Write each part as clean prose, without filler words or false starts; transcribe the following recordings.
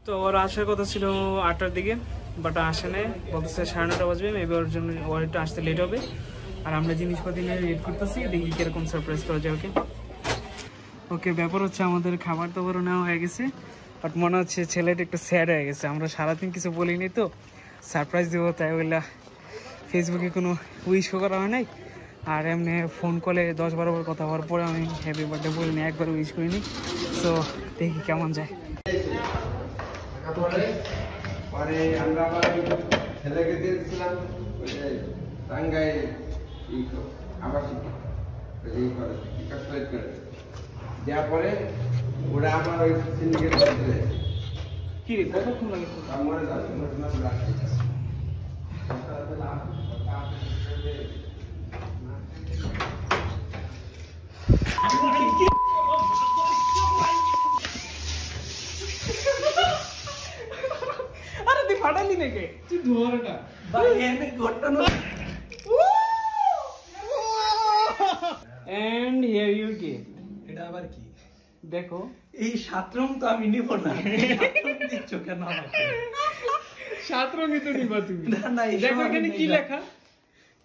তো ওর আসার কথা ছিল 8টার দিকে, বাট আসে নাই, বলতেছে 9:30 বাজবে, মেবি ওর জন্য ওর একটু আসতে লেট হবে। আর আমরা জিনিসপাতি নিয়ে ওয়েট করতেছি, দেখি কিরকম সারপ্রাইজ করা যায় ওকে। ওকে, ব্যাপার হচ্ছে আমাদের খাবার দাবারও নেওয়া হয়ে গেছে, বাট মনে হচ্ছে ছেলেটা একটু স্যাড হয়ে গেছে। আমরা সারাদিন কিছু বলিনি তো, সারপ্রাইজ দেবো তাই ওইলা ফেসবুকে কোনো উইশও করা হয় নাই। আর এমনি ফোন কলে 10-12 বার কথা হওয়ার পরে আমি হ্যাপি বার্থডে বলিনি, একবার উইশ করিনি। তো দেখি কেমন যায়। পরে আমরা আবার ছেলেকে দিয়েছিলাম ওই যে টাঙ্গাই আবাসিক দেওয়ার পরে ওরা আমার ওই সিন্ডিকেট কি রে, কতক্ষণ লাগে? মরে যাচ্ছে আরে তুই ফাটালি নাকি? তুই ধোয়ারটা ভাই এনে ঘটনা। And here you gift. এটা আবার কি? দেখো, এই 7 রং তো আমি নিব না। 7 রং দিচ্ছ কেন আমাকে? 7 রঙই তো নিবা তুমি। না না, দেখো এখানে কি লেখা?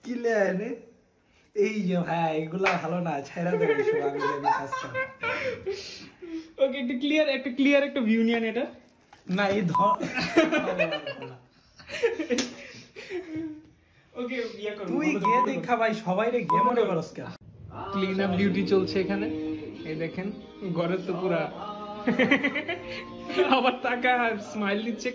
কি লেখা? এই যে হ্যাঁ, এগুলা ভালো না, ছাইরা দেবে সব, আমি যাবি কাজ করব। ওকে, একটা ক্লিয়ার একটা ভিউ নিয়ে এটা। না এই ওকে, ইয়া করো। তুই গিয়ে দেখা ভাই, সবাই রে গেম মনে করস কেন? ক্লিন আপ ডিউটি চলছে এখানে। এই দেখেন, ঘরের তো পুরা আবার টাকা স্মাইল দিচ্ছে।